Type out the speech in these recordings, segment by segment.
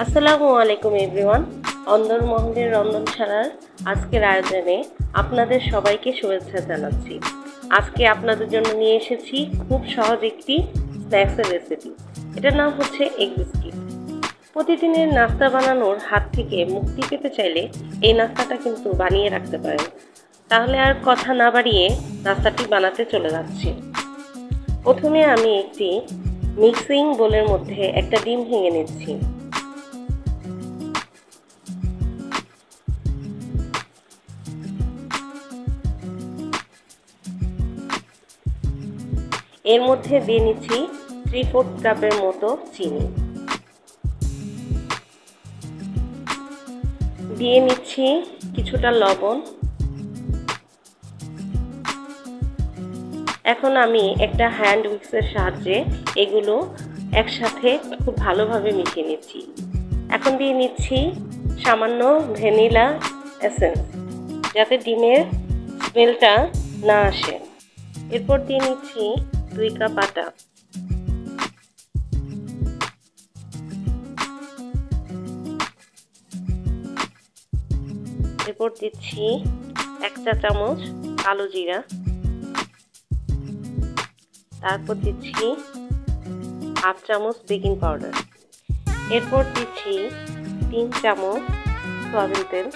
আসসালামু আলাইকুম এভরিওয়ান। অন্দরমহলের রন্ধনশালার আজকের আয়োজনে আপনাদের সবাইকে শুভেচ্ছা জানাচ্ছি। আজকে আপনাদের জন্য নিয়ে এসেছি খুব সহজ একটি স্ন্যাক্সের রেসিপি। এটার নাম হচ্ছে এগ বিস্কিট। প্রতিদিনের নাস্তা বানানোর হাত থেকে মুক্তি পেতে চাইলে এই নাস্তাটা কিন্তু বানিয়ে রাখতে পারেন। তাহলে আর কথা না বাড়িয়ে নাস্তাটি বানাতে চলে যাচ্ছি। প্রথমে আমি একটি মিক্সিং বোলের মধ্যে একটা ডিম ভেঙে নিচ্ছি। এর মধ্যে দিয়ে নিচ্ছি 3/4 কাপের মতো চিনি, দিয়ে নিচ্ছি কিছুটা লবণ। এখন আমি একটা হ্যান্ড উইক্সের সাহায্যে এগুলো একসাথে খুব ভালোভাবে মিশিয়ে নিচ্ছি। এখন দিয়ে নিচ্ছি সামান্য ভ্যানিলা এসেন্স, যাতে ডিমের স্মেলটা না আসে। এরপর দিয়ে নিচ্ছি 2 কাপ আটা, এরপর দিচ্ছি 1 চা চামচ কালো জিরা, তারপর দিচ্ছি 1/2 চামচ বেকিং পাউডার, এরপর দিচ্ছি 3 চামচ সয়াবিন তেল,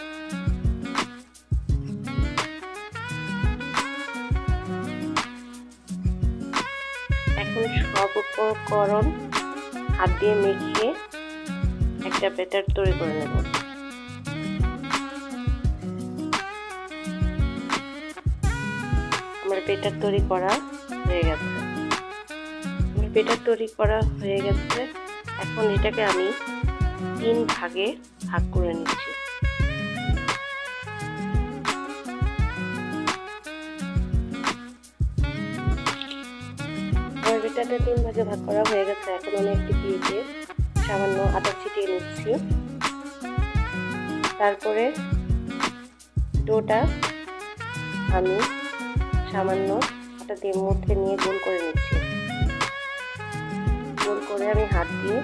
এখন সব উপকরণ হাত দিয়ে মেখে একটা ব্যাটার তৈরি করে নেব। আমার ব্যাটার তৈরি করা হয়ে গেছে। এখন এটাকে আমি 3 ভাগে ভাগ করে নিচ্ছি। আমার ব্যাটারটা 3 ভাগে ভাগ করা হয়ে গেছে। এখন আমি একটি প্লেটে সামান্য আটা ছিটিয়ে নিচ্ছি। তারপরে ডোটা আমি সামান্য আটা দিয়ে মধ্যে নিয়ে গোল করে নিচ্ছি। গোল করে আমি হাত দিয়ে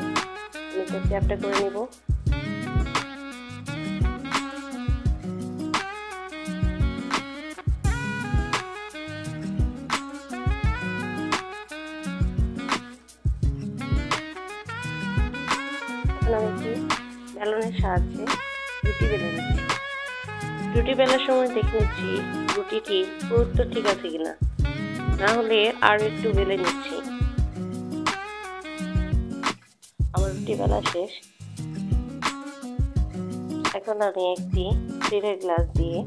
নিচে চ্যাপটা করে নেব। এখন আমি একটি বেলনের সাহায্যে রুটি বেলে নিচ্ছি। রুটি বেলার সময় দেখে নিচ্ছি রুটিটি পুরুত্ব ঠিক আছে কিনা, না হলে আর একটু বেলে নিচ্ছি। আমার রুটি বেলা শেষ। এখন আমি একটি স্টিলের গ্লাস দিয়ে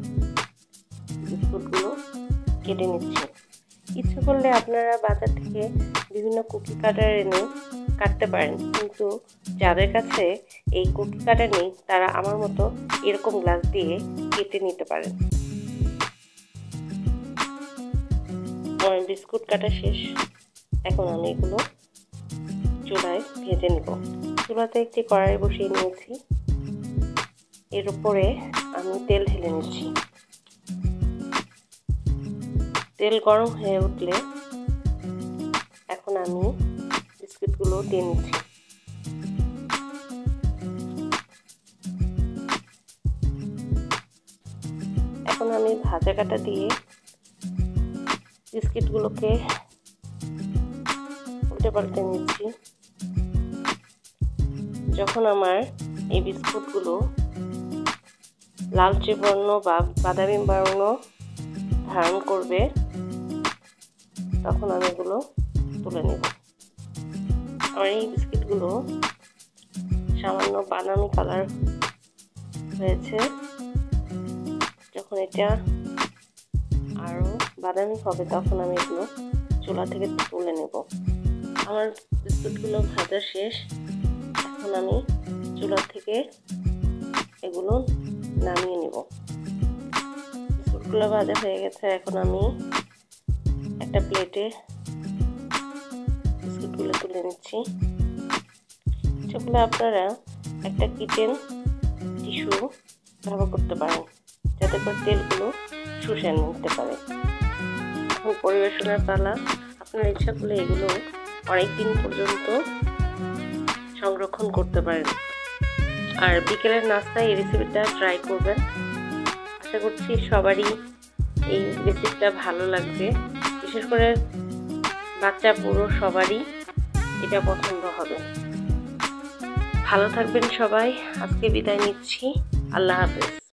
বিস্কুটগুলো কেটে নিচ্ছি। ইচ্ছে করলে আপনারা বাজার থেকে বিভিন্ন কুকি কাটার এনে কাটতে পারেন, কিন্তু যাদের কাছে এই কুকি কাটার নেই তারা আমার মতো এরকম গ্লাস দিয়ে কেটে নিতে পারেন। আমার বিস্কুট কাটা শেষ। এখন আমি এগুলো চুলায় ভেজে নেব। চুলাতে একটি কড়াই বসিয়ে নিয়েছি। এর উপরে আমি তেল ঢেলে নিচ্ছি। তেল গরম হয়ে উঠলে এখন আমি বিস্কুটগুলো দিয়ে নিচ্ছি। এখন আমি ভাজা কাটা দিয়ে বিস্কিটগুলোকে উল্টে পাল্টে নিচ্ছি। যখন আমার এই বিস্কুটগুলো লালচে বর্ণ বা বাদামি বর্ণ ধারণ করবে, তখন আমি এগুলো তুলে নেব। আমার এই বিস্কিটগুলো সামান্য বাদামি কালার হয়েছে। যখন এটা আরও বাদামি হবে তখন আমি এগুলো চুলা থেকে তুলে নেব। আমার বিস্কুটগুলো ভাজা শেষ। এখন আমি চুলা থেকে এগুলো নামিয়ে নেব। বিস্কুটগুলো ভাজা হয়ে গেছে। এখন আমি একটা প্লেটে বিস্কুটগুলো তুলে নিচ্ছি। সেগুলো আপনারা একটা কিচেন টিস্যু ব্যবহার করতে পারেন, যাতে করে তেলগুলো শুষে নিতে পারে। এখন পরিবেশনের পালা। আপনার ইচ্ছা করলে এগুলো অনেক দিন পর্যন্ত সংরক্ষণ করতে পারেন। আর বিকেলের নাস্তায় এই রেসিপিটা ট্রাই করবেন। আশা করছি সবারই এই রেসিপিটা ভালো লাগবে, বিশেষ করে বাচ্চা বুড়ো সবারই এটা পছন্দ হবে। ভালো থাকবেন সবাই, আজকে বিদায় নিচ্ছি। আল্লাহ হাফেজ।